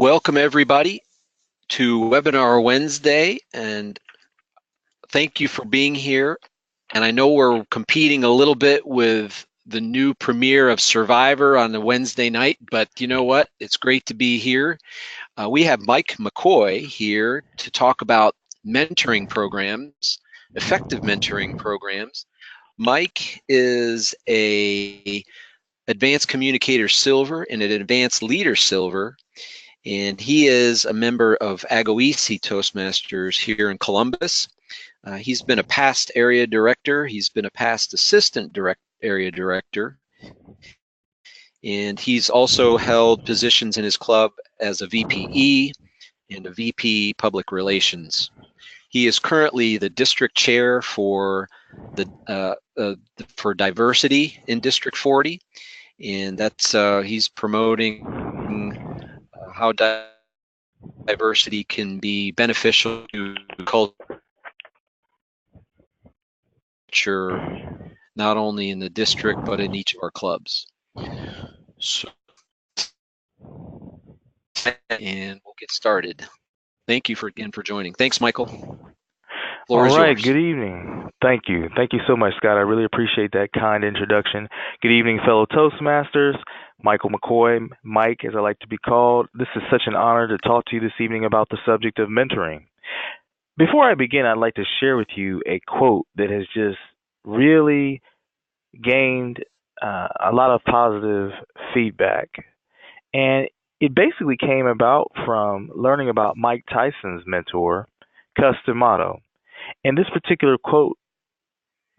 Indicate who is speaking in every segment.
Speaker 1: Welcome everybody to Webinar Wednesday, and thank you for being here. And I know we're competing a little bit with the new premiere of Survivor on the Wednesday night, but you know what? It's great to be here. We have Mike McCoy here to talk about mentoring programs, effective mentoring programs. Mike is a advanced communicator silver and an advanced leader silver, and he is a member of Agoisi Toastmasters here in Columbus. He's been a past area director. He's been a past assistant area director. And he's also held positions in his club as a VPE and a VP Public Relations. He is currently the district chair for for diversity in District 40, and that's he's promoting how diversity can be beneficial to culture, not only in the district, but in each of our clubs. So, and we'll get started. Thank you again for joining. Thanks, Michael.
Speaker 2: All right, good evening. Thank you. Thank you so much, Scott. I really appreciate that kind introduction. Good evening, fellow Toastmasters. Michael McCoy, Mike, as I like to be called. This is such an honor to talk to you this evening about the subject of mentoring. Before I begin, I'd like to share with you a quote that has just really gained a lot of positive feedback. And it basically came about from learning about Mike Tyson's mentor, Cus D'Amato. And this particular quote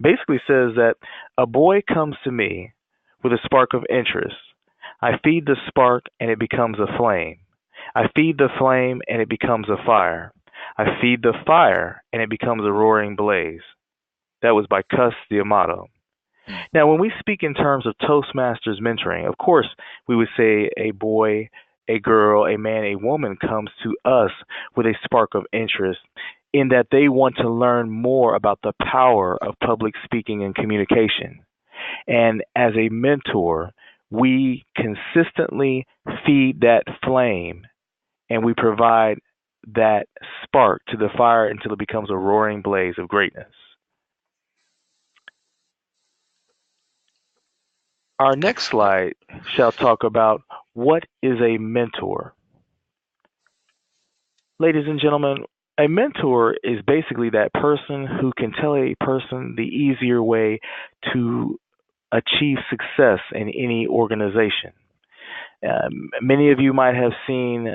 Speaker 2: basically says that a boy comes to me with a spark of interest. I feed the spark and it becomes a flame. I feed the flame and it becomes a fire. I feed the fire and it becomes a roaring blaze. That was by Cus D'Amato. Now, when we speak in terms of Toastmasters mentoring, of course, we would say a boy, a girl, a man, a woman comes to us with a spark of interest in that they want to learn more about the power of public speaking and communication. And as a mentor, we consistently feed that flame and we provide that spark to the fire until it becomes a roaring blaze of greatness. Our next slide shall talk about what is a mentor. Ladies and gentlemen, a mentor is basically that person who can tell a person the easier way to achieve success in any organization. Many of you might have seen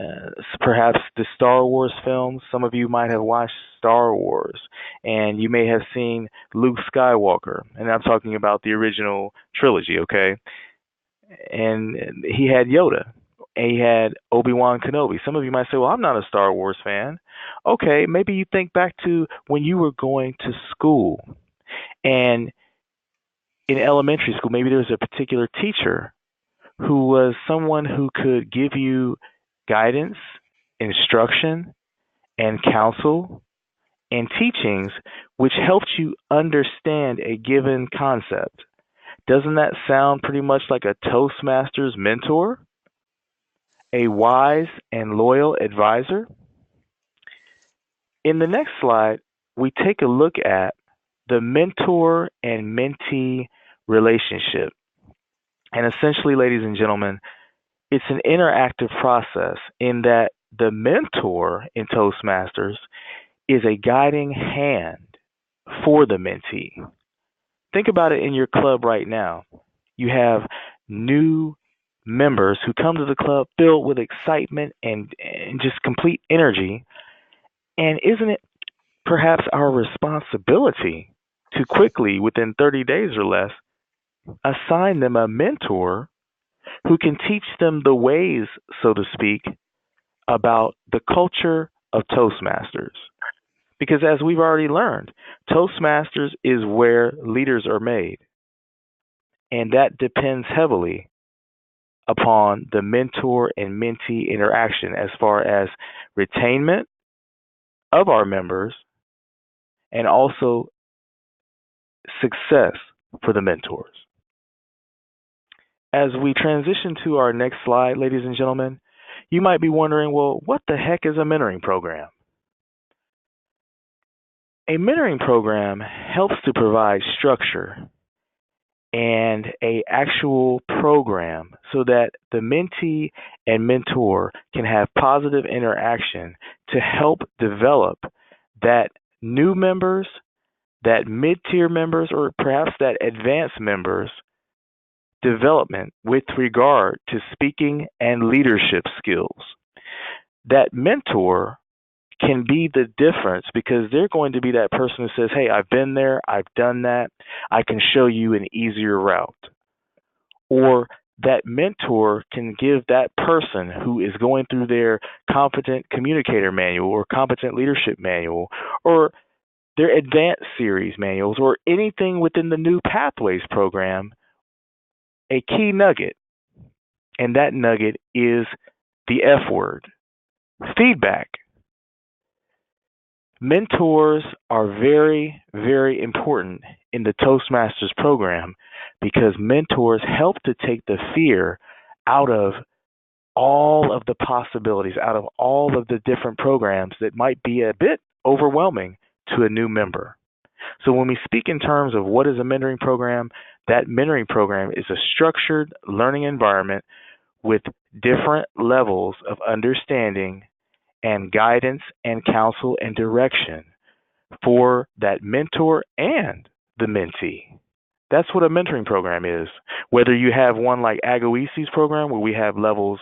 Speaker 2: perhaps the Star Wars films. Some of you might have watched Star Wars, and you may have seen Luke Skywalker, and I'm talking about the original trilogy, okay? And he had Yoda, and he had Obi-Wan Kenobi. Some of you might say, well, I'm not a Star Wars fan. Okay, maybe you think back to when you were going to school, and in elementary school, maybe there was a particular teacher who was someone who could give you guidance, instruction, and counsel and teachings which helped you understand a given concept. Doesn't that sound pretty much like a Toastmasters mentor? A wise and loyal advisor? In the next slide, we take a look at the mentor and mentee relationship. And essentially, ladies and gentlemen, it's an interactive process in that the mentor in Toastmasters is a guiding hand for the mentee. Think about it in your club right now. You have new members who come to the club filled with excitement and just complete energy. And isn't it perhaps our responsibility to quickly, within 30 days or less, assign them a mentor who can teach them the ways, so to speak, about the culture of Toastmasters? Because as we've already learned, Toastmasters is where leaders are made. And that depends heavily upon the mentor and mentee interaction as far as retainment of our members and also success for the mentors. As we transition to our next slide, ladies and gentlemen, You might be wondering, well, what the heck is a mentoring program? A mentoring program helps to provide structure and a actual program so that the mentee and mentor can have positive interaction to help develop that new members, that mid-tier members, or perhaps that advanced members development with regard to speaking and leadership skills. That mentor can be the difference because they're going to be that person who says, hey, I've been there, I've done that, I can show you an easier route. Or that mentor can give that person who is going through their competent communicator manual or competent leadership manual or their advanced series manuals or anything within the new pathways program a key nugget. And that nugget is the F word, feedback. Mentors are very, very important in the Toastmasters program because mentors help to take the fear out of all of the possibilities, out of all of the different programs that might be a bit overwhelming to a new member. So when we speak in terms of what is a mentoring program, that mentoring program is a structured learning environment with different levels of understanding and guidance and counsel and direction for that mentor and the mentee. That's what a mentoring program is. Whether you have one like Agoisi's program where we have levels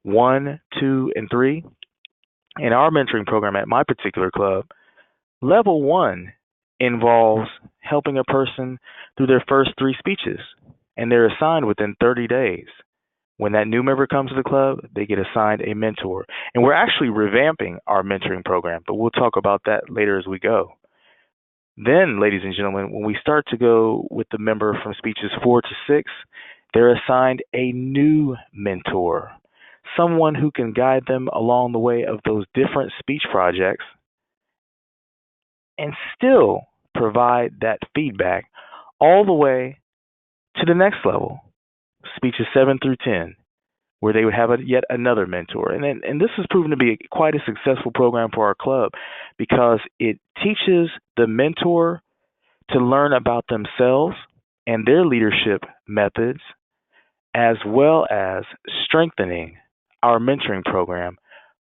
Speaker 2: 1, 2, and 3, in our mentoring program at my particular club, level 1 involves helping a person through their first 3 speeches, and they're assigned within 30 days. When that new member comes to the club, they get assigned a mentor. And we're actually revamping our mentoring program, but we'll talk about that later as we go. Then, ladies and gentlemen, when we start to go with the member from speeches 4 to 6, they're assigned a new mentor, someone who can guide them along the way of those different speech projects and still provide that feedback all the way to the next level, speeches 7 through 10, where they would have yet another mentor. And this has proven to be quite a successful program for our club because it teaches the mentor to learn about themselves and their leadership methods, as well as strengthening our mentoring program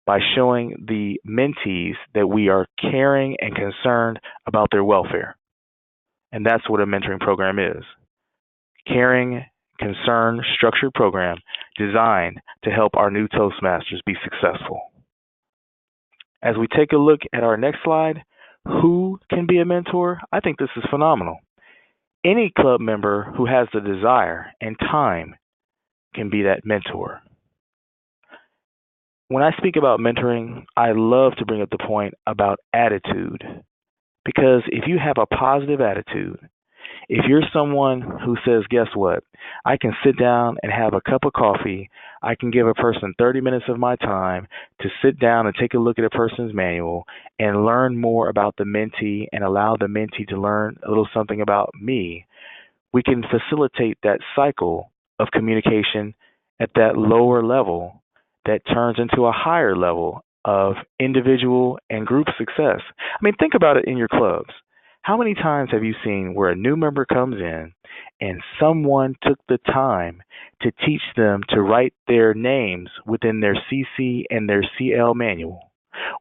Speaker 2: by showing the mentees that we are caring and concerned about their welfare. And that's what a mentoring program is. Caring, concerned, structured program designed to help our new Toastmasters be successful. As we take a look at our next slide, who can be a mentor? I think this is phenomenal. Any club member who has the desire and time can be that mentor. When I speak about mentoring, I love to bring up the point about attitude. Because if you have a positive attitude, if you're someone who says, guess what, I can sit down and have a cup of coffee, I can give a person 30 minutes of my time to sit down and take a look at a person's manual and learn more about the mentee and allow the mentee to learn a little something about me, we can facilitate that cycle of communication at that lower level that turns into a higher level of individual and group success. I mean, think about it in your clubs. How many times have you seen where a new member comes in and someone took the time to teach them to write their names within their CC and their CL manual?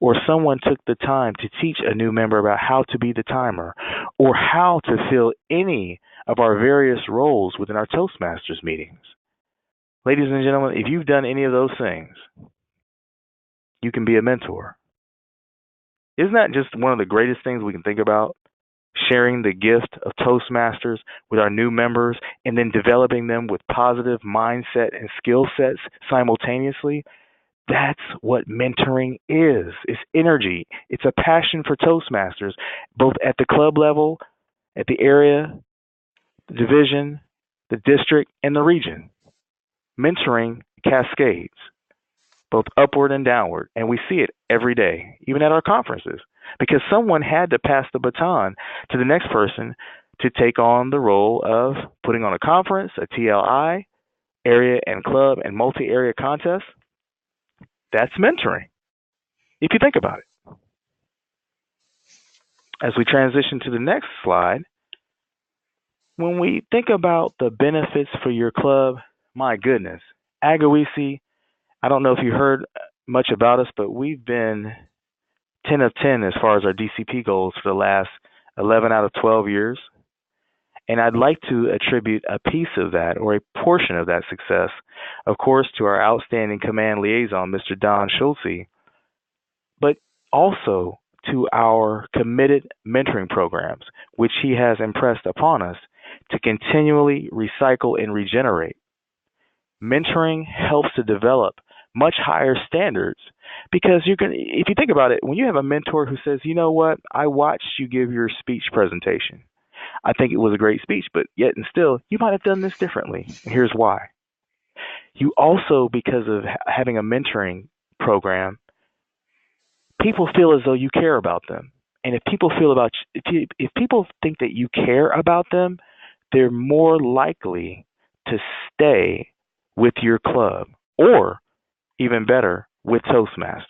Speaker 2: Or someone took the time to teach a new member about how to be the timer or how to fill any of our various roles within our Toastmasters meetings. Ladies and gentlemen, if you've done any of those things, you can be a mentor. Isn't that just one of the greatest things we can think about? Sharing the gift of Toastmasters with our new members and then developing them with positive mindset and skill sets simultaneously. That's what mentoring is. It's energy. It's a passion for Toastmasters, both at the club level, at the area, the division, the district, and the region. Mentoring cascades, both upward and downward, and we see it every day, even at our conferences, because someone had to pass the baton to the next person to take on the role of putting on a conference, a TLI, area and club and multi-area contest. That's mentoring, if you think about it. As we transition to the next slide, when we think about the benefits for your club, my goodness, Agawisi, I don't know if you heard much about us, but we've been 10 of 10 as far as our DCP goals for the last 11 out of 12 years. And I'd like to attribute a piece of that or a portion of that success, of course, to our outstanding command liaison, Mr. Don Schulze, but also to our committed mentoring programs, which he has impressed upon us to continually recycle and regenerate. Mentoring helps to develop much higher standards because if you think about it, when you have a mentor who says, you know what, I watched you give your speech presentation. I think it was a great speech, but yet and still, you might have done this differently. And here's why. You also, because of having a mentoring program, people feel as though you care about them. And if people think that you care about them, they're more likely to stay with your club, or even better, with Toastmasters.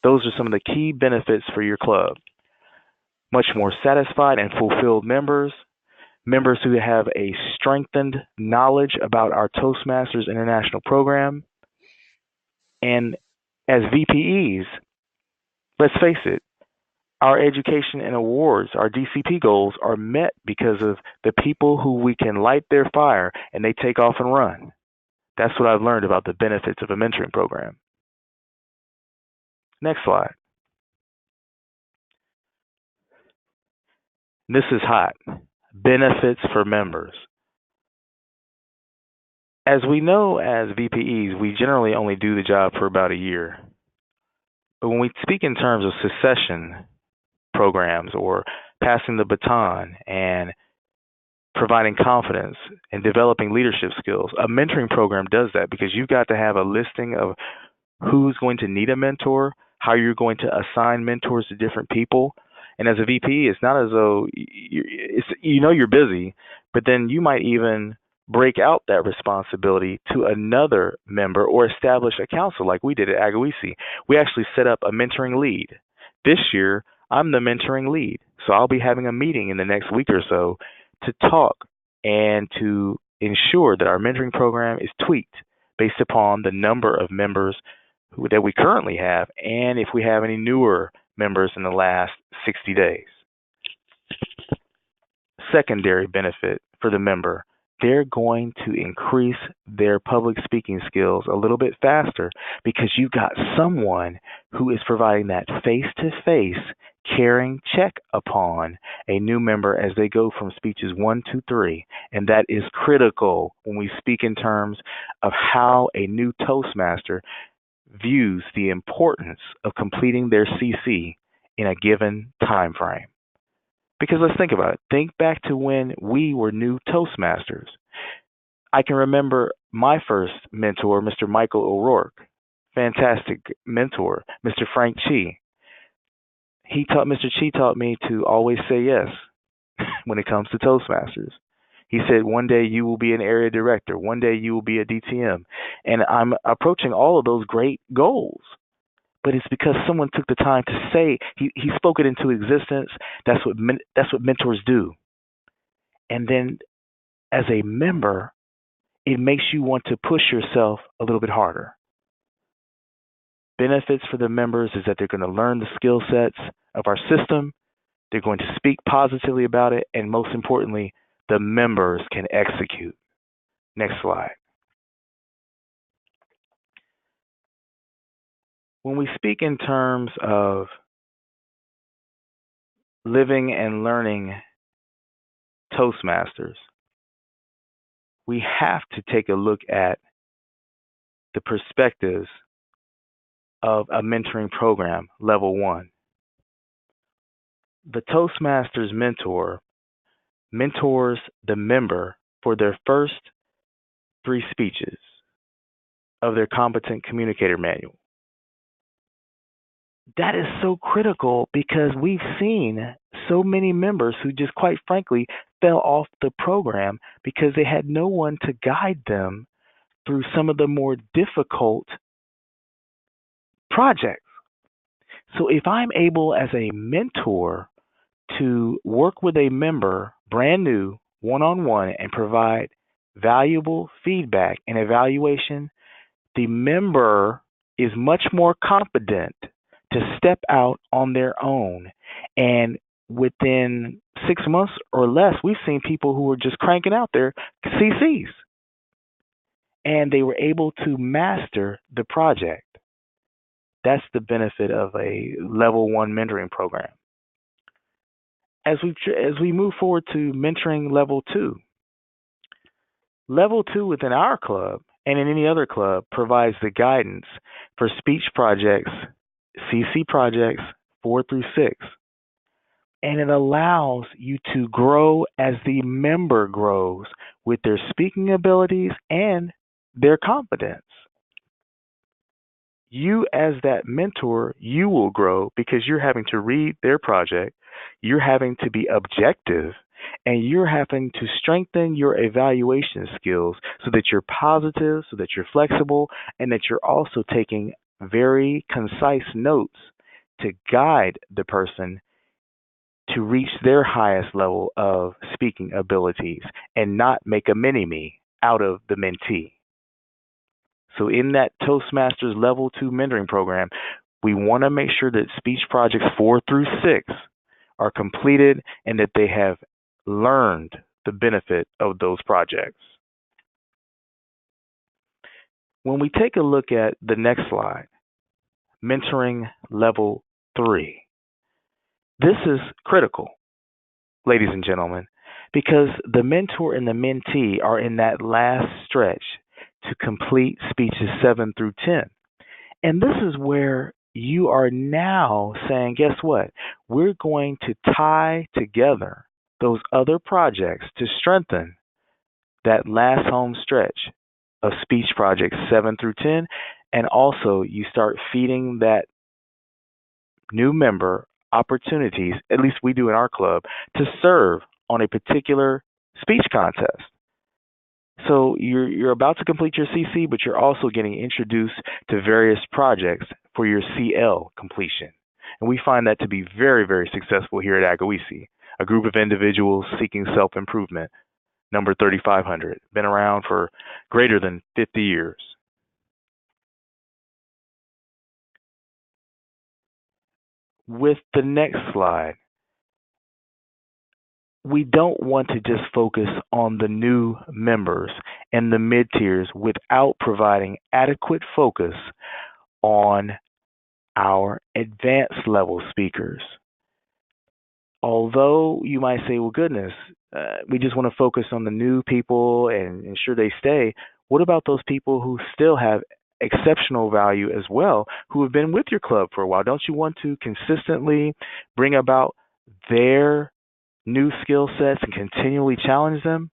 Speaker 2: Those are some of the key benefits for your club. Much more satisfied and fulfilled members who have a strengthened knowledge about our Toastmasters International program. And as VPEs, let's face it, our education and awards, our DCP goals are met because of the people who we can light their fire and they take off and run. That's what I've learned about the benefits of a mentoring program. Next slide. This is hot. Benefits for members. As we know, as VPEs, we generally only do the job for about a year. But when we speak in terms of succession programs or passing the baton and providing confidence and developing leadership skills, a mentoring program does that because you've got to have a listing of who's going to need a mentor, how you're going to assign mentors to different people. And as a VP, it's not as though you're busy, but then you might even break out that responsibility to another member or establish a council like we did at Agawisi. We actually set up a mentoring lead. This year, I'm the mentoring lead. So I'll be having a meeting in the next week or so to talk and to ensure that our mentoring program is tweaked based upon the number of members that we currently have and if we have any newer members in the last 60 days. Secondary benefit for the member, they're going to increase their public speaking skills a little bit faster because you've got someone who is providing that face-to-face caring check upon a new member as they go from speeches 1 to 3. And that is critical when we speak in terms of how a new Toastmaster views the importance of completing their CC in a given time frame. Because let's think about it. Think back to when we were new Toastmasters. I can remember my first mentor, Mr. Michael O'Rourke, fantastic mentor, Mr. Frank Chi. Mr. Chi taught me to always say yes when it comes to Toastmasters. He said, one day you will be an area director. One day you will be a DTM. And I'm approaching all of those great goals. But it's because someone took the time to say, he spoke it into existence. That's what mentors do. And then as a member, it makes you want to push yourself a little bit harder. Benefits for the members is that they're going to learn the skill sets of our system. They're going to speak positively about it. And most importantly, the members can execute. Next slide. When we speak in terms of living and learning Toastmasters, we have to take a look at the perspectives of a mentoring program, level 1. The Toastmasters mentor mentors the member for their first 3 speeches of their competent communicator manual. That is so critical because we've seen so many members who just quite frankly fell off the program because they had no one to guide them through some of the more difficult projects. So if I'm able as a mentor to work with a member, brand new, one-on-one, and provide valuable feedback and evaluation, the member is much more confident to step out on their own. And within 6 months or less, we've seen people who were just cranking out their CCs, and they were able to master the project. That's the benefit of a level 1 mentoring program. As we move forward to mentoring level 2, level 2 within our club and in any other club provides the guidance for speech projects, CC projects 4 through 6. And it allows you to grow as the member grows with their speaking abilities and their confidence. You as that mentor, you will grow because you're having to read their project, you're having to be objective, and you're having to strengthen your evaluation skills so that you're positive, so that you're flexible, and that you're also taking very concise notes to guide the person to reach their highest level of speaking abilities and not make a mini-me out of the mentee. So in that Toastmasters Level 2 mentoring program, we want to make sure that speech projects 4 through 6 are completed and that they have learned the benefit of those projects. When we take a look at the next slide, mentoring level 3, this is critical, ladies and gentlemen, because the mentor and the mentee are in that last stretch to complete speeches 7 through 10. And this is where you are now saying, guess what? We're going to tie together those other projects to strengthen that last home stretch of speech projects 7 through 10. And also you start feeding that new member opportunities, at least we do in our club, to serve on a particular speech contest. So you're about to complete your CC, but you're also getting introduced to various projects for your CL completion. And we find that to be very, very successful here at Agawisi, a group of individuals seeking self-improvement, number 3,500, been around for greater than 50 years. With the next slide, we don't want to just focus on the new members and the mid-tiers without providing adequate focus on our advanced level speakers. Although you might say, well, goodness, we just want to focus on the new people and ensure they stay. What about those people who still have exceptional value as well, who have been with your club for a while? Don't you want to consistently bring about their new skill sets and continually challenge them?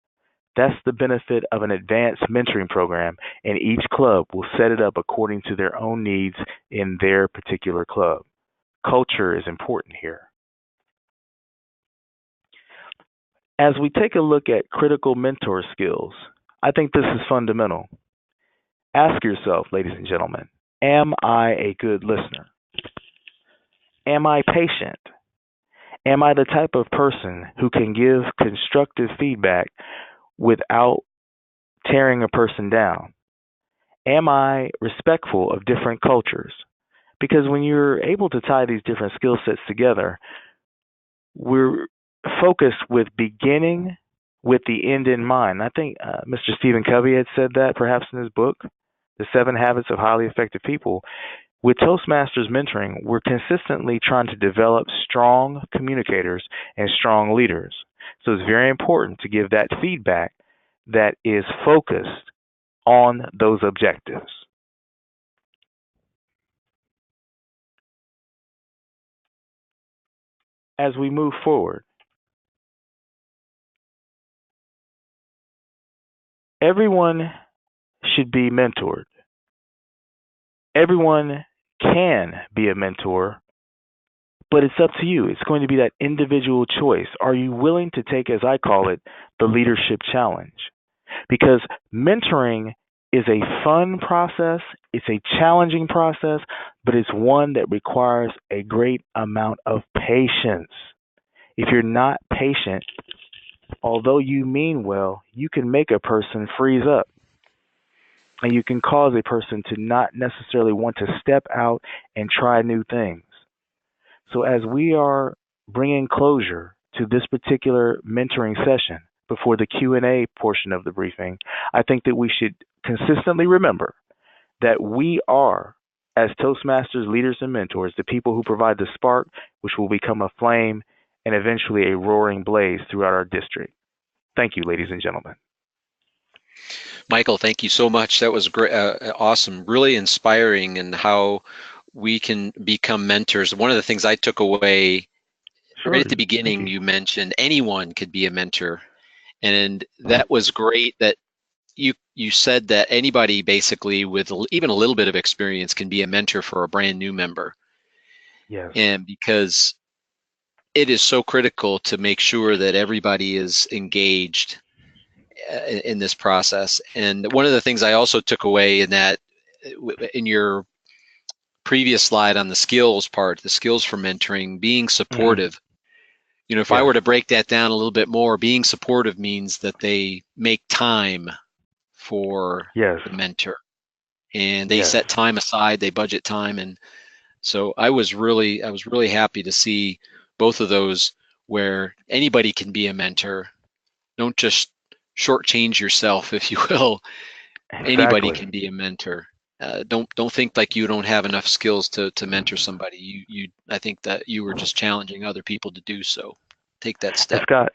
Speaker 2: That's the benefit of an advanced mentoring program, and each club will set it up according to their own needs in their particular club. Culture is important here. As we take a look at critical mentor skills, I think this is fundamental. Ask yourself, ladies and gentlemen, am I a good listener? Am I patient? Am I the type of person who can give constructive feedback without tearing a person down? Am I respectful of different cultures? Because when you're able to tie these different skill sets together, we're focused with beginning with the end in mind. I think Mr. Stephen Covey had said that perhaps in his book, The 7 Habits of Highly Effective People. With Toastmasters mentoring, we're consistently trying to develop strong communicators and strong leaders. So it's very important to give that feedback that is focused on those objectives. As we move forward, everyone should be mentored. Everyone can be a mentor, but it's up to you. It's going to be that individual choice. Are you willing to take, as I call it, the leadership challenge? Because mentoring is a fun process. It's a challenging process, but it's one that requires a great amount of patience. If you're not patient, although you mean well, you can make a person freeze up. And you can cause a person to not necessarily want to step out and try new things. So as we are bringing closure to this particular mentoring session before the Q&A portion of the briefing, I think that we should consistently remember that we are, as Toastmasters leaders and mentors, the people who provide the spark, which will become a flame and eventually a roaring blaze throughout our district. Thank you, ladies and gentlemen.
Speaker 1: Michael, thank you so much. That was great, awesome, really inspiring, and how we can become mentors. One of the things I took away right at the beginning, you mentioned anyone could be a mentor, and that was great. That you said that anybody basically with even a little bit of experience can be a mentor for a brand new member.
Speaker 2: Yes.
Speaker 1: And because it is so critical to make sure that everybody is engaged in this process. And one of the things I also took away in your previous slide on the skills part, the skills for mentoring, being supportive. You know, if I were to break that down a little bit more, being supportive means that they make time for the mentor, and they set time aside, they budget time. And so I was really happy to see both of those, where anybody can be a mentor. Don't just shortchange yourself, if you will. Exactly. Anybody can be a mentor. Don't think like you don't have enough skills to mentor somebody. I think that you were just challenging other people to do so. Take that step.
Speaker 2: Scott,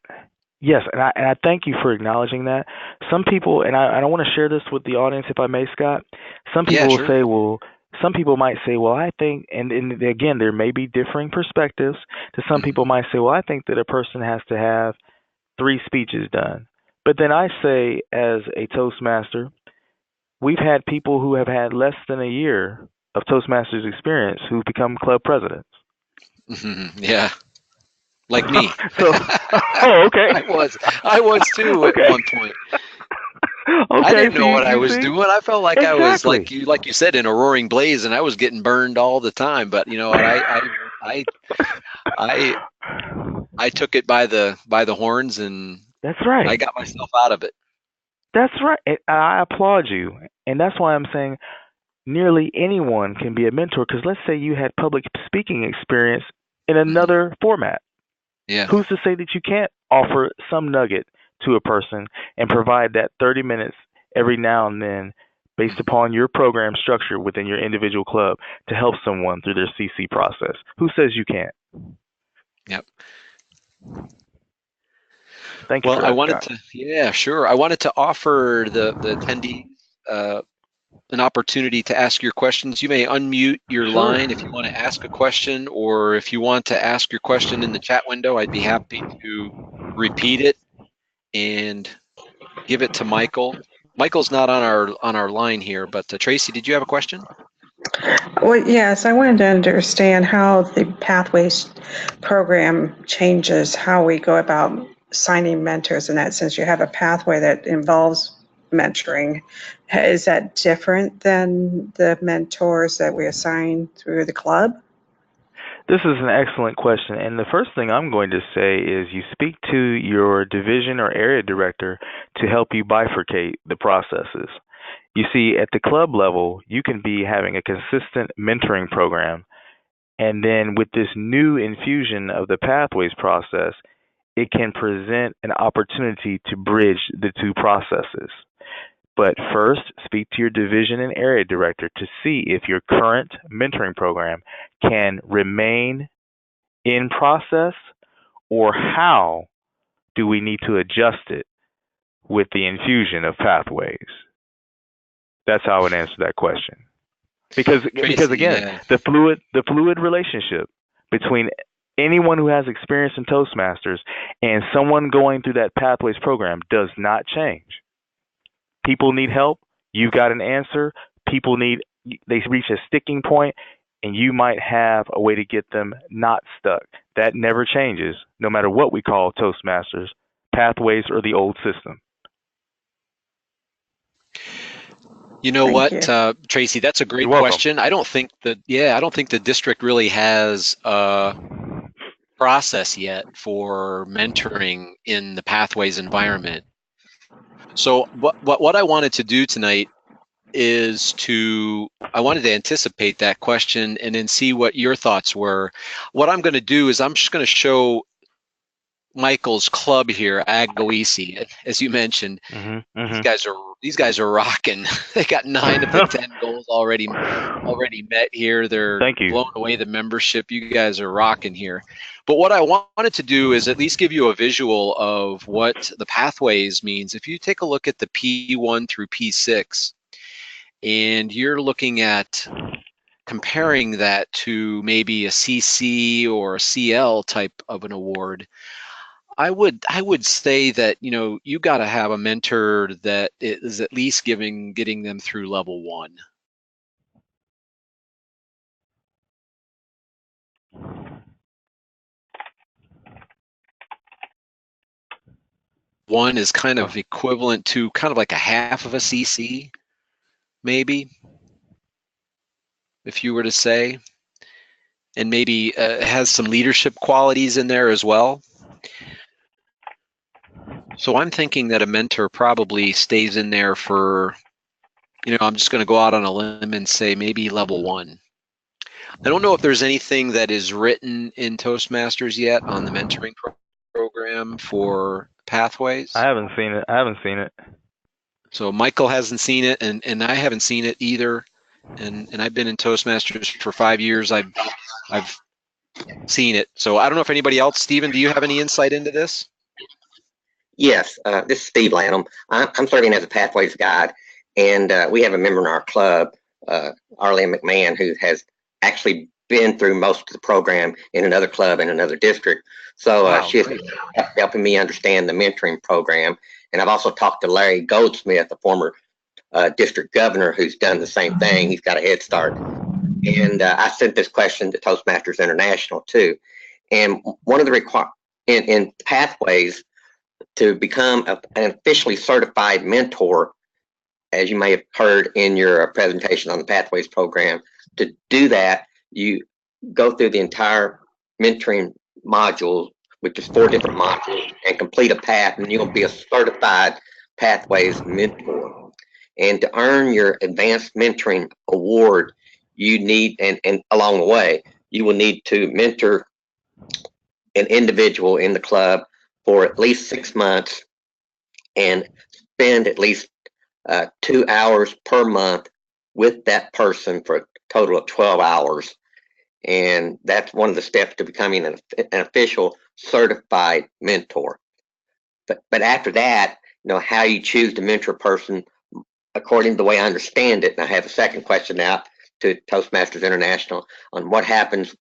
Speaker 2: yes, and I thank you for acknowledging that. Some people, and I don't want to share this with the audience, if I may, Scott. Some people will say, well, some people might say, well, I think, and again, there may be differing perspectives. To some people might say, well, I think that a person has to have 3 speeches done. But then I say, as a Toastmaster, we've had people who have had less than a year of Toastmasters experience who've become club presidents.
Speaker 1: Yeah, like me.
Speaker 2: So, oh, okay.
Speaker 1: I was too at one point. Okay, I didn't know what I was doing. I felt like I was like you said, in a roaring blaze, and I was getting burned all the time. But you know what? I took it by the horns, and
Speaker 2: that's right.
Speaker 1: I got myself out of it.
Speaker 2: That's right. I applaud you, and that's why I'm saying nearly anyone can be a mentor. Because let's say you had public speaking experience in another format.
Speaker 1: Yeah.
Speaker 2: Who's to say that you can't offer some nugget to a person and provide that 30 minutes every now and then based upon your program structure within your individual club to help someone through their CC process? Who says you can't?
Speaker 1: Yep.
Speaker 2: Thank you.
Speaker 1: Well, I wanted to offer the attendees an opportunity to ask your questions. You may unmute your line if you want to ask a question, or if you want to ask your question in the chat window, I'd be happy to repeat it and give it to Michael. Michael's not on our line here, but Tracy, did you have a question?
Speaker 3: Well, yes, I wanted to understand how the Pathways program changes how we go about signing mentors. In that sense, you have a pathway that involves mentoring. Is that different than the mentors that we assign through the club?
Speaker 2: This is an excellent question. And the first thing I'm going to say is you speak to your division or area director to help you bifurcate the processes. You see, at the club level, you can be having a consistent mentoring program. And then with this new infusion of the Pathways process, it can present an opportunity to bridge the 2 processes. But first, speak to your division and area director to see if your current mentoring program can remain in process, or how do we need to adjust it with the infusion of Pathways. That's how I would answer that question. Because again, the fluid relationship between anyone who has experience in Toastmasters and someone going through that Pathways program does not change. People need help. You've got an answer. They reach a sticking point, and you might have a way to get them not stuck. That never changes, no matter what we call Toastmasters, Pathways, or the old system.
Speaker 1: You know
Speaker 3: Thank
Speaker 1: what,
Speaker 3: you.
Speaker 1: Tracy, that's a great
Speaker 2: You're welcome.
Speaker 1: question. I don't think the district really has a process yet for mentoring in the Pathways environment. So what I wanted to do tonight is I wanted to anticipate that question and then see what your thoughts were. What I'm going to do is I'm just going to show Michael's club here, Agoisi, as you mentioned. These guys are rocking. They got 9 of the 10 goals already met here. They're blowing away the membership. You guys are rocking here. But what I wanted to do is at least give you a visual of what the Pathways means. If you take a look at the P1 through P6, and you're looking at comparing that to maybe a CC or a CL type of an award, I would say that, you know, you got to have a mentor that is at least getting them through level 1. One is kind of equivalent to kind of like a half of a CC, maybe, if you were to say, and maybe has some leadership qualities in there as well. So I'm thinking that a mentor probably stays in there for, you know, I'm just going to go out on a limb and say maybe level 1. I don't know if there's anything that is written in Toastmasters yet on the mentoring program for Pathways.
Speaker 2: I haven't seen it.
Speaker 1: So Michael hasn't seen it, and I haven't seen it either. And I've been in Toastmasters for 5 years. I've seen it. So I don't know if anybody else, Stephen, do you have any insight into this?
Speaker 4: Yes, this is Steve Lanham. I'm serving as a Pathways guide, and we have a member in our club, Arlene McMahon, who has actually been through most of the program in another club in another district. So
Speaker 1: Wow,
Speaker 4: she's helping me understand the mentoring program. And I've also talked to Larry Goldsmith, the former district governor, who's done the same thing. He's got a head start. And I sent this question to Toastmasters International too. And one of the requirements in Pathways, to become an officially certified mentor, as you may have heard in your presentation on the Pathways program, to do that, you go through the entire mentoring module, which is 4 different modules, and complete a path, and you'll be a certified Pathways mentor. And to earn your advanced mentoring award, you need, and along the way, you will need to mentor an individual in the club for at least 6 months and spend at least 2 hours per month with that person for a total of 12 hours. And that's one of the steps to becoming an official certified mentor. But after that, you know, how you choose to mentor a person, according to the way I understand it, and I have a second question now to Toastmasters International on what happens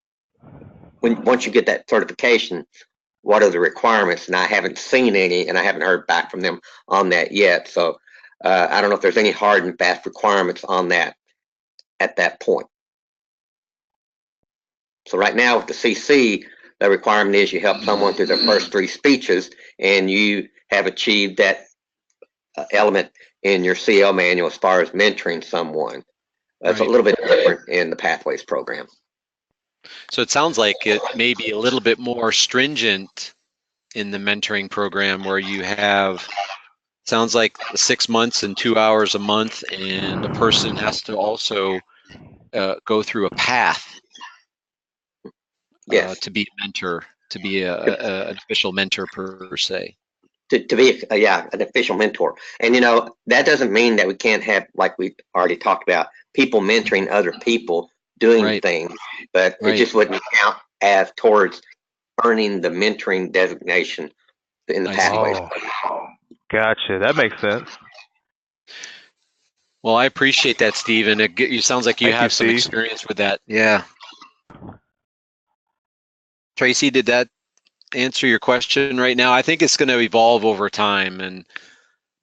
Speaker 4: once you get that certification. What are the requirements? And I haven't seen any, and I haven't heard back from them on that yet. So I don't know if there's any hard and fast requirements on that at that point. So right now with the CC, the requirement is you help someone through their first 3 speeches, and you have achieved that element in your CL manual as far as mentoring someone. That's a little bit different in the Pathways program.
Speaker 1: So it sounds like it may be a little bit more stringent in the mentoring program, where you have, sounds like 6 months and 2 hours a month, and a person has to also go through a path to be a mentor, to be an official mentor per se.
Speaker 4: To be an official mentor. And you know, that doesn't mean that we can't have, like we already talked about, people mentoring other people doing things, but it just wouldn't count as towards earning the mentoring designation in the Pathways.
Speaker 2: Gotcha, that makes sense.
Speaker 1: Well, I appreciate that, Stephen. It sounds like you have some experience with that. Yeah. Tracy, did that answer your question right now? I think it's going to evolve over time,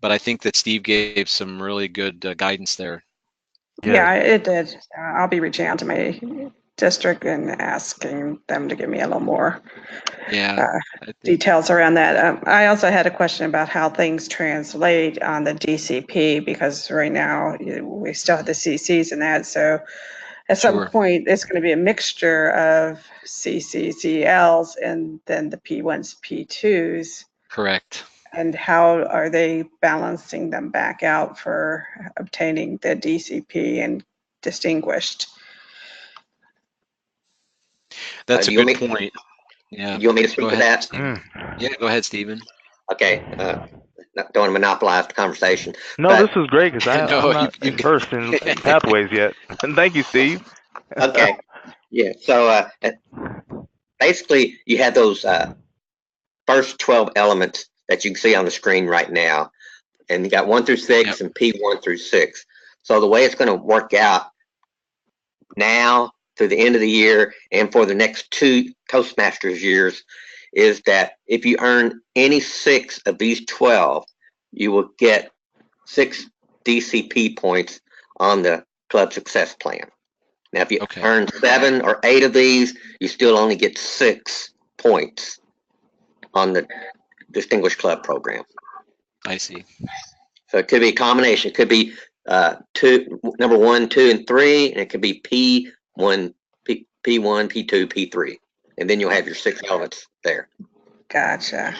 Speaker 1: but I think that Steve gave some really good guidance there.
Speaker 3: Yeah, it did. I'll be reaching out to my district and asking them to give me a little more details around that. I also had a question about how things translate on the DCP, because right now we still have the CCs and that. So at some point, it's going to be a mixture of CCCLs and then the P1s, P2s.
Speaker 1: Correct.
Speaker 3: And how are they balancing them back out for obtaining the DCP and distinguished?
Speaker 1: That's a good point. Yeah.
Speaker 4: You want me to speak to that?
Speaker 1: Yeah, go ahead, Stephen.
Speaker 4: Okay. Don't want to monopolize the conversation.
Speaker 2: No, this is great because I'm not versed in pathways yet. And thank you, Steve.
Speaker 4: Okay. Yeah. So basically, you have those first 12 elements that you can see on the screen right now. And you got 1 through 6 and P1 through 6. So the way it's going to work out now through the end of the year and for the next 2 Toastmasters years is that if you earn any 6 of these 12, you will get 6 DCP points on the club success plan. Now, if you earn 7 or 8 of these, you still only get 6 points on the Distinguished Club program.
Speaker 1: I see.
Speaker 4: So it could be a combination. It could be number 1, 2, and 3, and it could be P1, P1, P2, P3, and then you'll have your 6 elements there.
Speaker 3: Gotcha.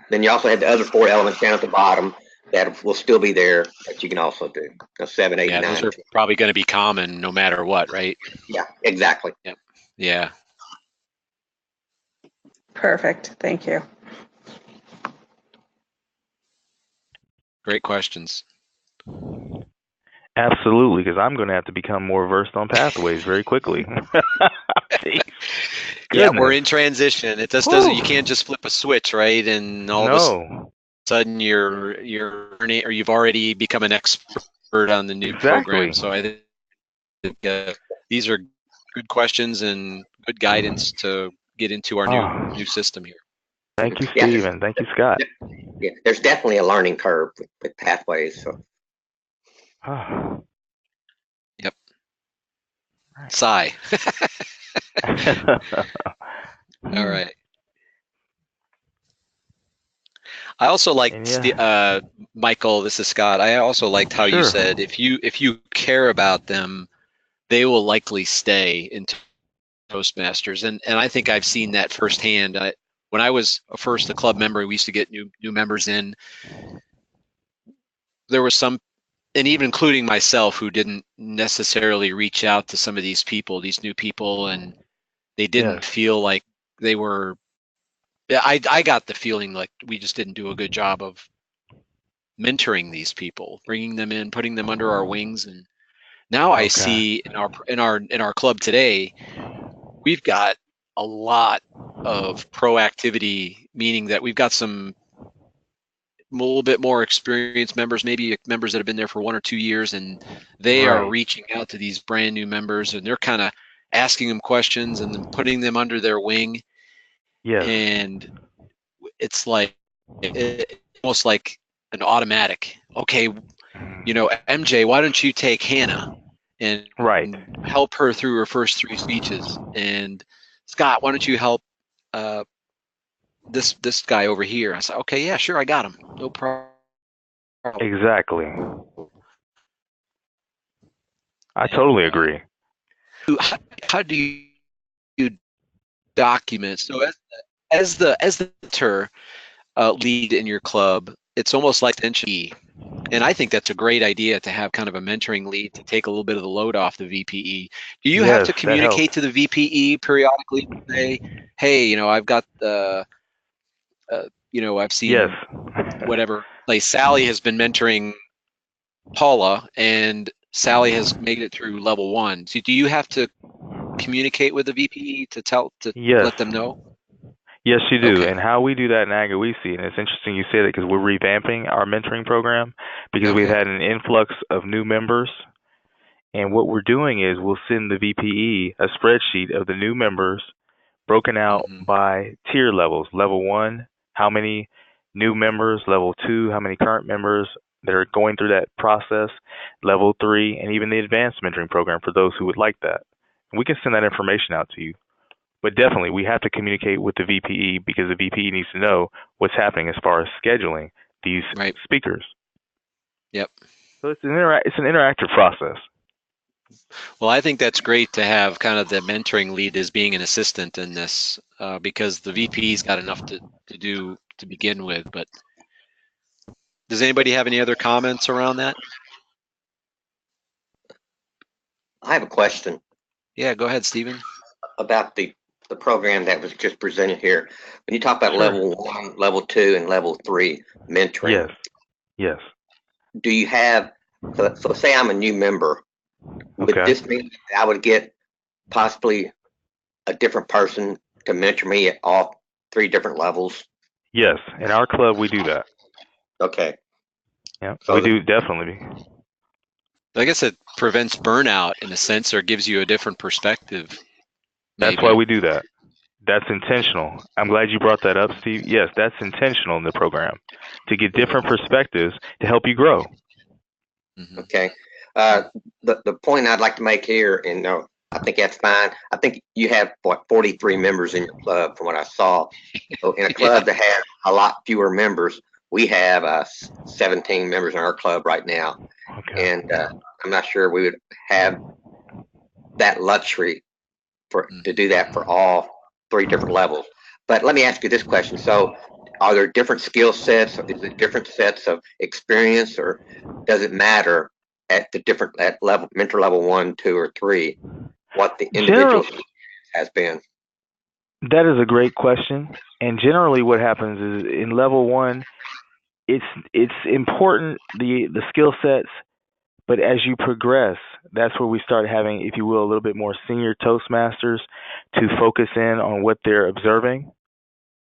Speaker 4: Then you also have the other 4 elements down at the bottom that will still be there that you can also do. 7, 8, 9.
Speaker 1: Those are probably going to be common no matter what, right?
Speaker 4: Yeah, exactly.
Speaker 1: Yep. Yeah.
Speaker 3: Perfect. Thank you.
Speaker 1: Great questions.
Speaker 2: Absolutely, because I'm going to have to become more versed on pathways very quickly.
Speaker 1: Yeah, we're in transition. It just doesn't. You can't just flip a switch, right? And all of a sudden you're learning, or you've already become an expert on the new program. So I think these are good questions and good guidance to get into our new system here.
Speaker 2: Thank you, Stephen. Thank you, Scott.
Speaker 4: Yeah, there's definitely a learning curve with pathways. So.
Speaker 1: Yep. Sigh. All right. I also liked Michael. This is Scott. I also liked how you said if you care about them, they will likely stay in Toastmasters, and I think I've seen that firsthand. When I was first a club member, we used to get new members in. There was some, and even including myself, who didn't necessarily reach out to some of these people, these new people, and they didn't feel like they were. I got the feeling like we just didn't do a good job of mentoring these people, bringing them in, putting them under our wings, and now I see in our club today, we've got a lot of proactivity, meaning that we've got some a little bit more experienced members, maybe members that have been there for 1 or 2 years, and they are reaching out to these brand new members, and they're kind of asking them questions and then putting them under their wing. And it's like almost like an automatic. Okay, MJ, why don't you take Hannah and help her through her first 3 speeches? And Scott, why don't you help this guy over here? I said, okay, yeah, sure, I got him. No problem.
Speaker 2: Exactly. I totally agree.
Speaker 1: How do you document? So as the mentor lead in your club, it's almost like the and I think that's a great idea to have kind of a mentoring lead to take a little bit of the load off the VPE. Do you have to communicate to the VPE periodically and say, hey, I've got the, I've seen whatever, like Sally has been mentoring Paula and Sally has made it through level 1. So do you have to communicate with the VPE to let them know?
Speaker 2: Yes, you do. And how we do that in Agawisi, and it's interesting you say that because we're revamping our mentoring program because we've had an influx of new members. And what we're doing is we'll send the VPE a spreadsheet of the new members broken out by tier levels. Level 1, how many new members. Level 2, how many current members that are going through that process. Level 3, and even the advanced mentoring program for those who would like that. We can send that information out to you. But definitely, we have to communicate with the VPE because the VPE needs to know what's happening as far as scheduling these speakers.
Speaker 1: Yep.
Speaker 2: So it's an interactive process.
Speaker 1: Well, I think that's great to have kind of the mentoring lead as being an assistant in this, because the VP's got enough to do to begin with. But does anybody have any other comments around that?
Speaker 4: I have a question.
Speaker 1: Yeah, go ahead, Stephen.
Speaker 4: About the program that was just presented here. When you talk about level 1, level 2, and level 3 mentoring.
Speaker 2: Yes.
Speaker 4: Do you have, so say I'm a new member, would this mean I would get possibly a different person to mentor me at all 3 different levels?
Speaker 2: Yes, in our club we do that.
Speaker 4: Okay.
Speaker 2: Yeah, so we do definitely.
Speaker 1: I guess it prevents burnout in a sense, or gives you a different perspective.
Speaker 2: That's why we do that. That's intentional. I'm glad you brought that up, Steve. Yes, that's intentional in the program, to get different perspectives to help you grow.
Speaker 4: Okay. The point I'd like to make here, and I think that's fine. I think you have, 43 members in your club from what I saw. So in a club that has a lot fewer members, we have 17 members in our club right now. And I'm not sure we would have that luxury to do that for all 3 different levels. But let me ask you this question. So are there different skill sets? Or is it different sets of experience, or does it matter at the different level, mentor level 1, 2, or 3, what the individual has been?
Speaker 2: That is a great question. And generally what happens is in level 1, it's important, the skill sets, but as you progress, that's where we start having, if you will, a little bit more senior Toastmasters to focus in on what they're observing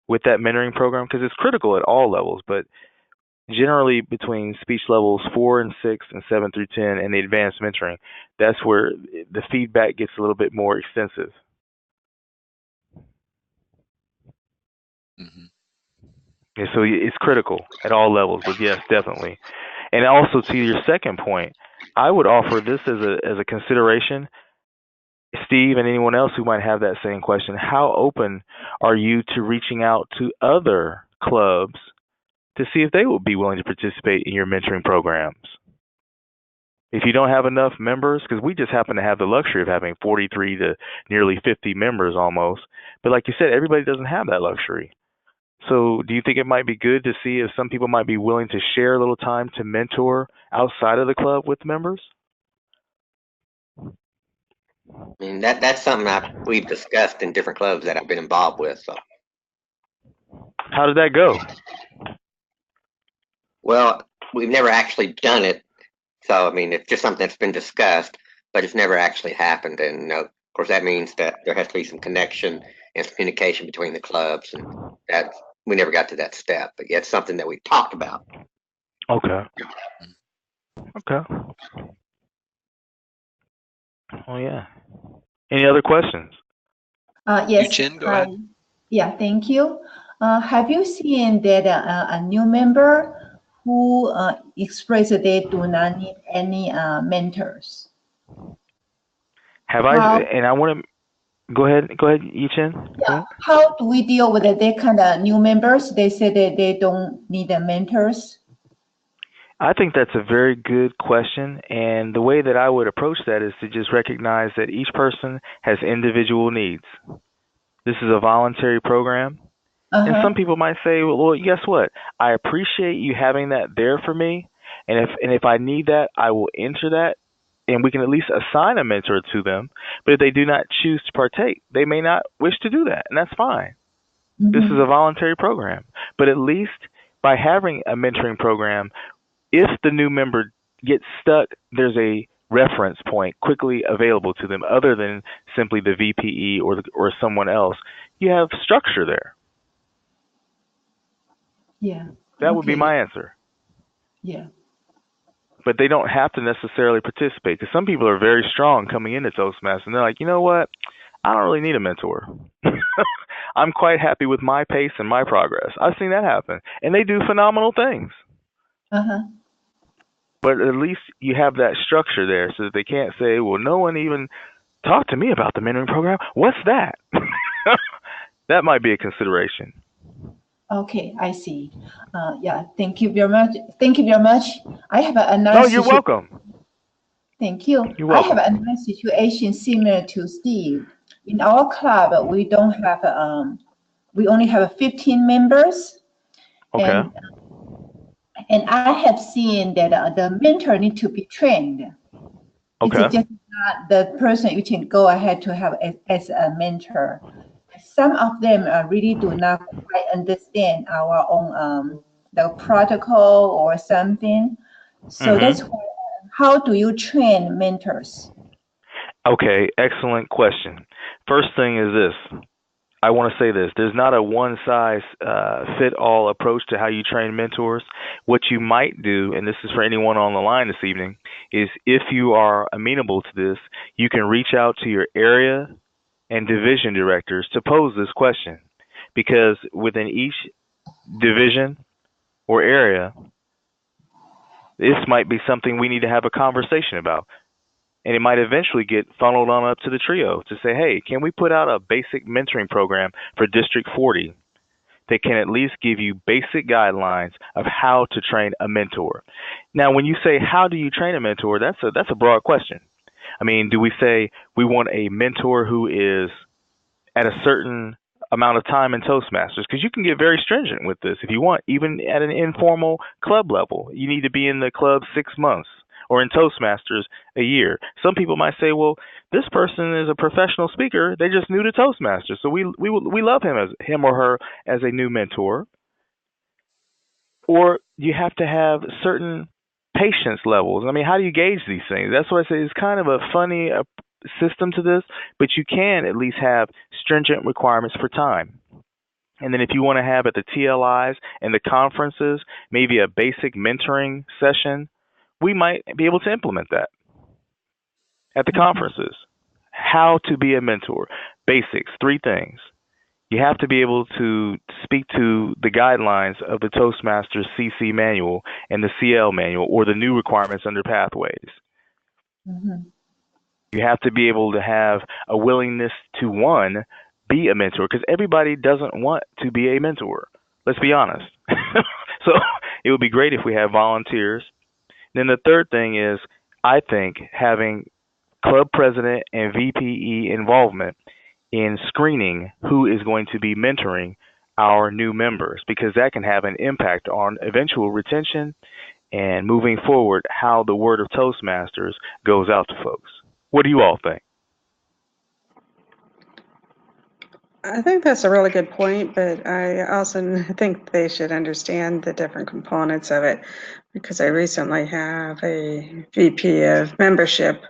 Speaker 2: with that mentoring program, because it's critical at all levels, but generally between speech levels 4 and 6 and 7 through 10 and the advanced mentoring, that's where the feedback gets a little bit more extensive. And so it's critical at all levels, but yes, definitely. And also to your second point, I would offer this as a consideration, Steve, and anyone else who might have that same question. How open are you to reaching out to other clubs to see if they would be willing to participate in your mentoring programs? If you don't have enough members, because we just happen to have the luxury of having 43 to nearly 50 members almost, but like you said, everybody doesn't have that luxury. So do you think it might be good to see if some people might be willing to share a little time to mentor outside of the club with members?
Speaker 4: I mean, that's something we've discussed in different clubs that I've been involved with. So,
Speaker 2: how did that go?
Speaker 4: Well, we've never actually done it. So, I mean, it's just something that's been discussed, but it's never actually happened. And of course, that means that there has to be some connection and communication between the clubs, and that we never got to that step. But yeah, it's something that we talked about.
Speaker 2: Okay. Oh yeah. Any other questions?
Speaker 5: Yes.
Speaker 1: Yu-Chin, go ahead.
Speaker 5: Yeah, thank you. Have you seen that a new member who expressed they do not need any mentors?
Speaker 2: Have I? And I want to go ahead, Yu-Chin.
Speaker 5: Yeah. How do we deal with that kind of new members? They say that they don't need mentors.
Speaker 2: I think that's a very good question, and the way that I would approach that is to just recognize that each person has individual needs. This is a voluntary program, and some people might say, well, guess what? I appreciate you having that there for me, and if I need that, I will enter that, and we can at least assign a mentor to them. But if they do not choose to partake, they may not wish to do that, and that's fine. This is a voluntary program, but at least by having a mentoring program, if the new member gets stuck, there's a reference point quickly available to them other than simply the VPE or someone else. You have structure there.
Speaker 5: Yeah.
Speaker 2: That would be my answer.
Speaker 5: Yeah.
Speaker 2: But they don't have to necessarily participate, because some people are very strong coming into Toastmasters, and they're like, you know what? I don't really need a mentor. I'm quite happy with my pace and my progress. I've seen that happen, and they do phenomenal things. But at least you have that structure there so that they can't say, well, no one even talk to me about the mentoring program. What's that? That might be a consideration.
Speaker 5: Okay, I see. Yeah, thank you very much. Thank you very much. I have another.
Speaker 2: No, you're welcome.
Speaker 5: Thank you.
Speaker 2: You're welcome.
Speaker 5: I have another situation similar to Steve. In our club, we don't have we only have 15 members.
Speaker 2: Okay.
Speaker 5: And I have seen that the mentor need to be trained.
Speaker 2: Okay.
Speaker 5: It's just not the person you can go ahead to have as a mentor. Some of them really do not quite understand our own the protocol or something. So that's why, how do you train mentors?
Speaker 2: Okay, excellent question. First thing is this. I want to say this. There's not a one-size-fit-all approach to how you train mentors. What you might do, and this is for anyone on the line this evening, is if you are amenable to this, you can reach out to your area and division directors to pose this question. Because within each division or area, this might be something we need to have a conversation about. And it might eventually get funneled on up to the trio to say, hey, can we put out a basic mentoring program for District 40 that can at least give you basic guidelines of how to train a mentor? Now, when you say, how do you train a mentor, that's a broad question. I mean, do we say we want a mentor who is at a certain amount of time in Toastmasters? Because you can get very stringent with this if you want, even at an informal club level. You need to be in the club 6 months, or in Toastmasters a year. Some people might say, well, this person is a professional speaker. They're just new to Toastmasters. So we love him or her as a new mentor. Or you have to have certain patience levels. I mean, how do you gauge these things? That's why I say it's kind of a funny system to this, but you can at least have stringent requirements for time. And then if you want to have at the TLIs and the conferences, maybe a basic mentoring session, we might be able to implement that at the conferences. How to be a mentor. Basics, 3 things. You have to be able to speak to the guidelines of the Toastmasters CC manual and the CL manual, or the new requirements under Pathways. You have to be able to have a willingness to, one, be a mentor, because everybody doesn't want to be a mentor. Let's be honest. So it would be great if we have volunteers. Then the third thing is, I think, having club president and VPE involvement in screening who is going to be mentoring our new members, because that can have an impact on eventual retention and moving forward how the word of Toastmasters goes out to folks. What do you all think?
Speaker 3: I think that's a really good point, but I also think they should understand the different components of it, because I recently have a VP of membership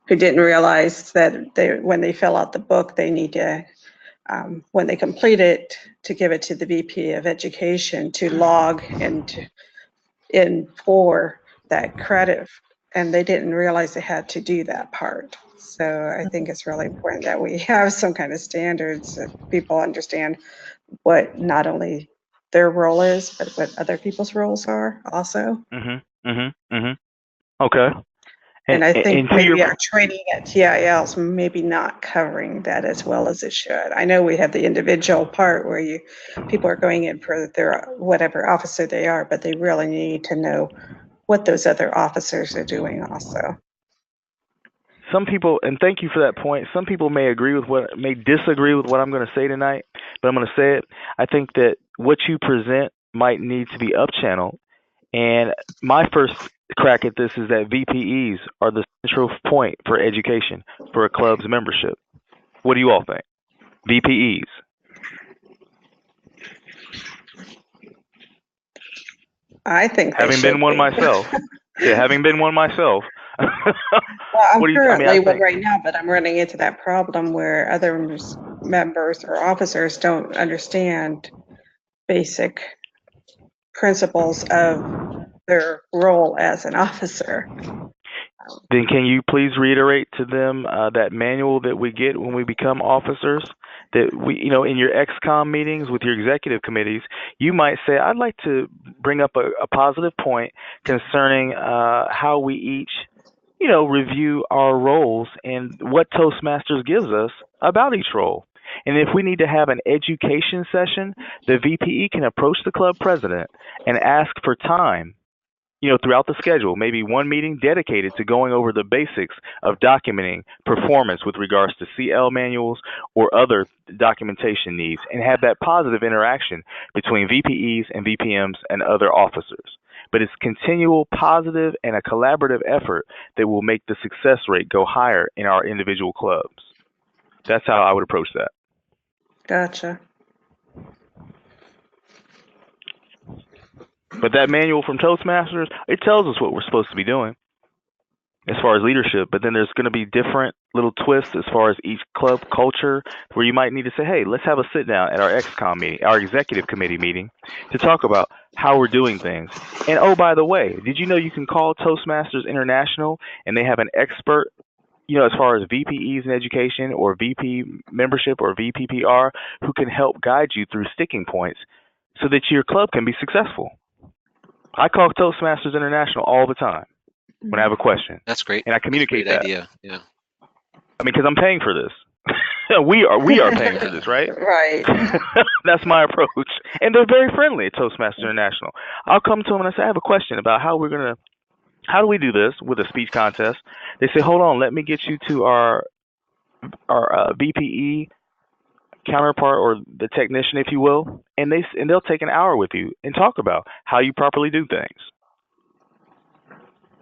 Speaker 3: who didn't realize that when they fill out the book, they need to, when they complete it, to give it to the VP of education to log in for that credit, and they didn't realize they had to do that part. So I think it's really important that we have some kind of standards that people understand what not only their role is, but what other people's roles are also.
Speaker 2: Okay.
Speaker 3: And I think maybe our training at TILs maybe not covering that as well as it should. I know we have the individual part where people are going in for their whatever officer they are, but they really need to know what those other officers are doing also.
Speaker 2: Some people, and thank you for that point, some people may disagree with what I'm going to say tonight, but I'm going to say it. I think that what you present might need to be up-channeled. And my first crack at this is that VPEs are the central point for education for a club's membership. What do you all think? VPEs.
Speaker 3: I think
Speaker 2: having been one myself. Yeah, having been one myself.
Speaker 3: Well, I'm currently one right now, but I'm running into that problem where other members or officers don't understand basic principles of their role as an officer.
Speaker 2: Then can you please reiterate to them that manual that we get when we become officers? That we, in your XCOM meetings with your executive committees, you might say, I'd like to bring up a positive point concerning how we each, review our roles and what Toastmasters gives us about each role. And if we need to have an education session, the VPE can approach the club president and ask for time, throughout the schedule, maybe one meeting dedicated to going over the basics of documenting performance with regards to CL manuals or other documentation needs, and have that positive interaction between VPEs and VPMs and other officers. But it's continual positive and a collaborative effort that will make the success rate go higher in our individual clubs. That's how I would approach that.
Speaker 3: Gotcha.
Speaker 2: But that manual from Toastmasters, it tells us what we're supposed to be doing as far as leadership, but then there's going to be different little twists as far as each club culture, where you might need to say, hey, let's have a sit down at our XCOM meeting, our executive committee meeting, to talk about how we're doing things. And oh, by the way, did you know you can call Toastmasters International and they have an expert, as far as VPEs in education or VP membership or VPPR, who can help guide you through sticking points so that your club can be successful. I call Toastmasters International all the time when I have a question.
Speaker 1: That's great.
Speaker 2: And I communicate
Speaker 1: That's a great
Speaker 2: that.
Speaker 1: idea. Yeah.
Speaker 2: I mean, because I'm paying for this. we are paying for this, right?
Speaker 3: Right.
Speaker 2: That's my approach. And they're very friendly at Toastmasters International. I'll come to them and I say, I have a question about how do we do this with a speech contest? They say, hold on, let me get you to our VPE counterpart, or the technician, if you will, and they'll take an hour with you and talk about how you properly do things.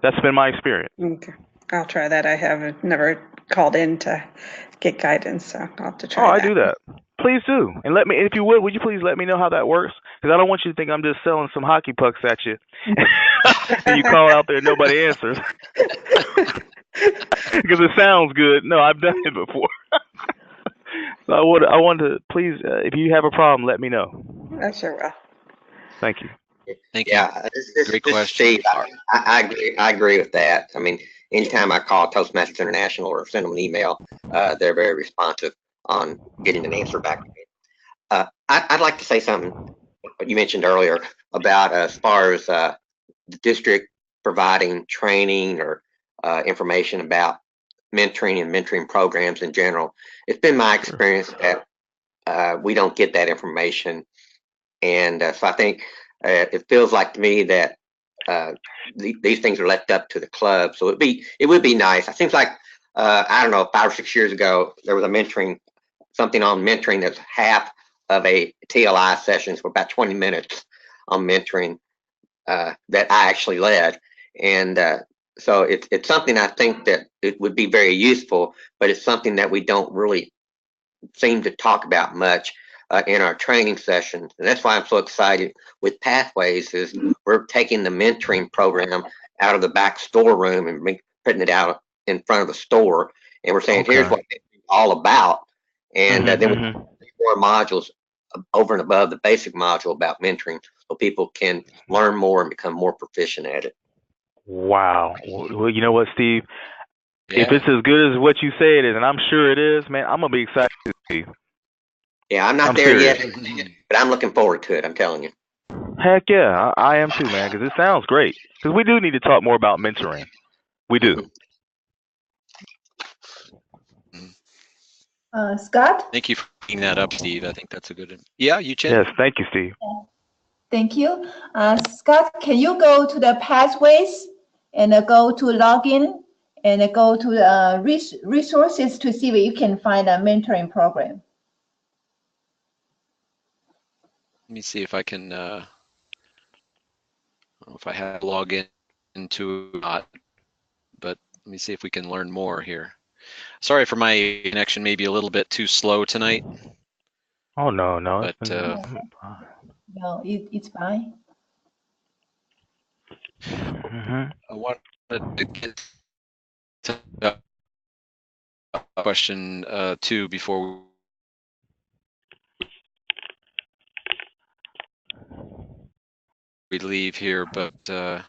Speaker 2: That's been my experience.
Speaker 3: Okay. I'll try that. I have never called in to get guidance, so I'll have to try that.
Speaker 2: I do that. Please do. And if you would you please let me know how that works? Because I don't want you to think I'm just selling some hockey pucks at you. And you call out there and nobody answers. Because it sounds good. No, I've done it before. So I want to, please, if you have a problem, let me know.
Speaker 3: I sure will.
Speaker 2: Thank you.
Speaker 1: Thank you.
Speaker 4: Yeah,
Speaker 1: Great question.
Speaker 4: Steve, I agree with that. I mean, anytime I call Toastmasters International or send them an email, they're very responsive on getting an answer back to me. I'd like to say something you mentioned earlier about as far as the district providing training or information about mentoring and mentoring programs in general. It's been my experience that we don't get that information. And so I think it feels like to me that these things are left up to the club. So it would be nice. It seems like, I don't know, 5 or 6 years ago, there was something on mentoring that's half of a TLI sessions for about 20 minutes on mentoring that I actually led. And so it's something I think that it would be very useful, but it's something that we don't really seem to talk about much in our training sessions. And that's why I'm so excited with Pathways is we're taking the mentoring program out of the back storeroom and putting it out in front of the store. And we're saying, here's what it's all about. And then we have 4 modules over and above the basic module about mentoring so people can learn more and become more proficient at it.
Speaker 2: Wow. Well, you know what, Steve?
Speaker 1: Yeah.
Speaker 2: If it's as good as what you say it is, and I'm sure it is, man, I'm going to be excited, Steve.
Speaker 4: Yeah, I'm not there yet, but I'm looking forward to it, I'm telling you.
Speaker 2: Heck yeah, I am too, man, because it sounds great. Because we do need to talk more about mentoring. We do.
Speaker 5: Scott?
Speaker 1: Thank you for bringing that up, Steve. I think that's a good. Yeah, you Chen.
Speaker 2: Yes, thank you, Steve.
Speaker 5: Thank you. Scott, can you go to the Pathways and go to login and go to the resources to see where you can find a mentoring program?
Speaker 1: Let me see if I can. I don't know if I have to log in into or not, but let me see if we can learn more here. Sorry for my connection, maybe a little bit too slow tonight.
Speaker 2: Oh no,
Speaker 1: but
Speaker 5: no, it's fine.
Speaker 1: I wanted to get to question 2 before we leave here, but let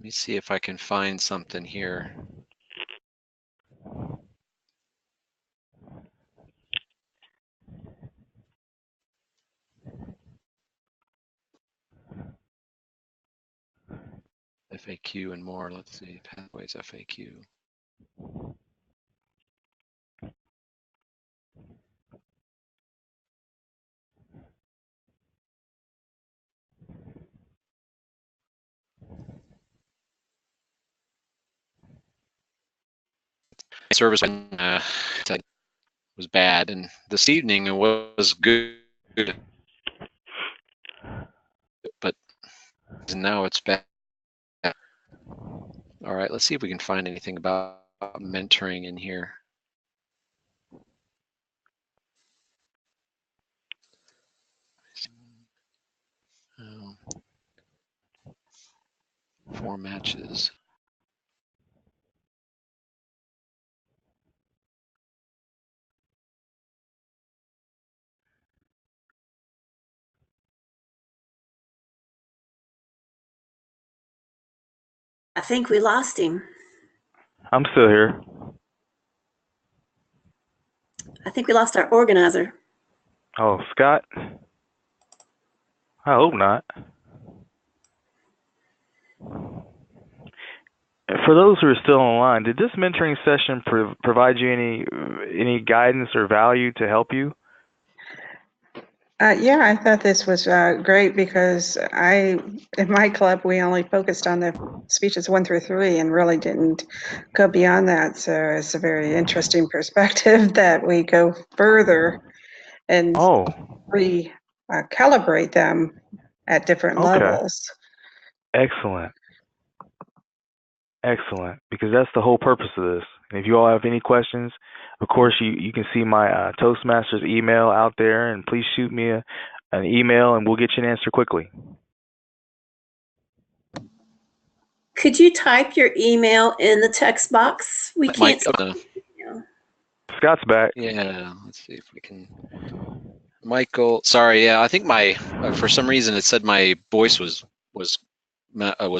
Speaker 1: me see if I can find something here. FAQ and more. Let's see, pathways FAQ. Service was bad, and this evening it was good, but now it's bad. All right, let's see if we can find anything about mentoring in here. Four matches.
Speaker 6: I think we lost him.
Speaker 2: I'm still here.
Speaker 6: I think we lost our organizer.
Speaker 2: Oh, Scott? I hope not. For those who are still online, did this mentoring session provide you any guidance or value to help you?
Speaker 3: Yeah, I thought this was great because in my club, we only focused on the speeches 1 through 3 and really didn't go beyond that. So it's a very interesting perspective that we go further and recalibrate them at different levels.
Speaker 2: Excellent. Excellent, because that's the whole purpose of this. And if you all have any questions, of course, you can see my Toastmasters email out there, and please shoot me an email, and we'll get you an answer quickly.
Speaker 6: Could you type your email in the text box? We can't see
Speaker 2: Scott's back.
Speaker 1: Yeah, let's see if we can. Michael, sorry, yeah, I think my for some reason it said my voice was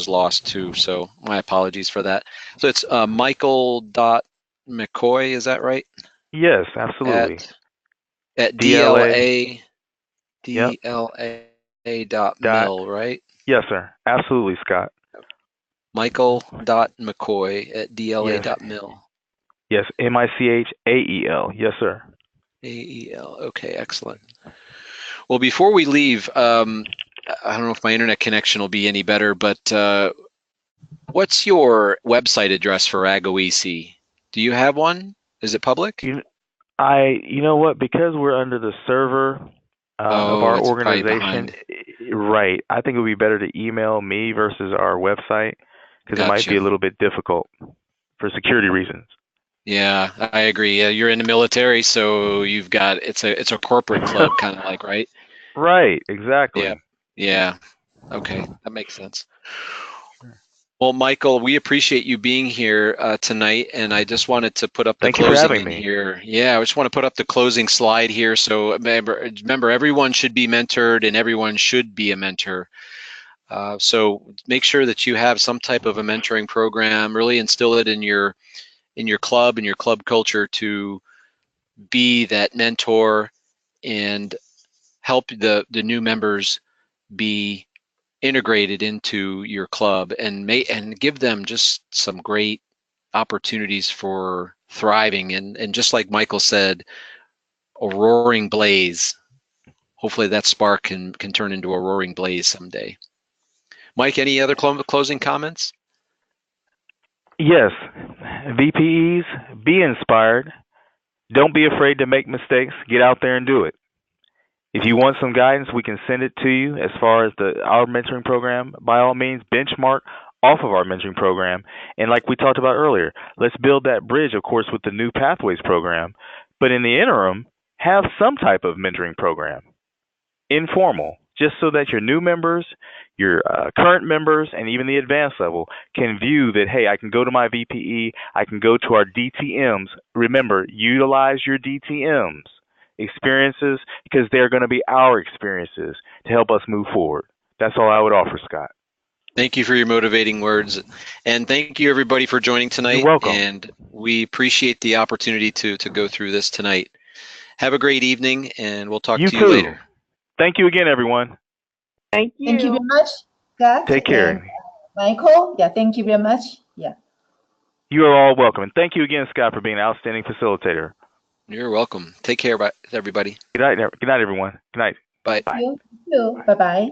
Speaker 1: lost too, so my apologies for that. So it's Michael.McCoy, is that right?
Speaker 2: Yes, absolutely.
Speaker 1: At DLA DLA.mil, right?
Speaker 2: Yes, sir. Absolutely, Scott.
Speaker 1: Michael.McCoy at DLA.mil.
Speaker 2: Yes, MICHAEL. Yes, sir.
Speaker 1: AEL. Okay, excellent. Well, before we leave, I don't know if my internet connection will be any better, but what's your website address for AgoEC? Do you have one? Is it public?
Speaker 2: You know what? Because we're under the server of our organization, right? I think it would be better to email me versus our website because it might be a little bit difficult for security reasons.
Speaker 1: Yeah, I agree. Yeah, you're in the military, so you've got it's a corporate club kind of like, right?
Speaker 2: Right, exactly.
Speaker 1: Yeah. Okay, that makes sense. Well, Michael, we appreciate you being here tonight, and I just wanted to put up the closing in here. Yeah, I just want to put up the closing slide here. So remember, everyone should be mentored, and everyone should be a mentor. So make sure that you have some type of a mentoring program. Really instill it in your club and your club culture to be that mentor and help the new members be integrated into your club and give them just some great opportunities for thriving and just like Michael said, a roaring blaze. Hopefully that spark can turn into a roaring blaze someday. Mike, any other closing comments?
Speaker 2: Yes. VPEs, be inspired. Don't be afraid to make mistakes. Get out there and do it. If you want some guidance, we can send it to you as far as our mentoring program. By all means, benchmark off of our mentoring program. And like we talked about earlier, let's build that bridge, of course, with the new Pathways program. But in the interim, have some type of mentoring program, informal, just so that your new members, your current members, and even the advanced level can view that, hey, I can go to my VPE, I can go to our DTMs. Remember, utilize your DTMs experiences because they're going to be our experiences to help us move forward. That's all I would offer, Scott.
Speaker 1: Thank you for your motivating words, and thank you everybody for joining tonight.
Speaker 2: You're welcome.
Speaker 1: And we appreciate the opportunity to go through this tonight. Have a great evening, and we'll talk to you later.
Speaker 2: Thank you again, everyone.
Speaker 5: Thank you very much, Scott.
Speaker 2: Take care.
Speaker 5: Michael, yeah, thank you very much. Yeah.
Speaker 2: You are all welcome. And thank you again, Scott, for being an outstanding facilitator.
Speaker 1: You're welcome. Take care, everybody.
Speaker 2: Good night, everyone. Good night.
Speaker 1: Bye.
Speaker 5: Thank you. Bye-bye.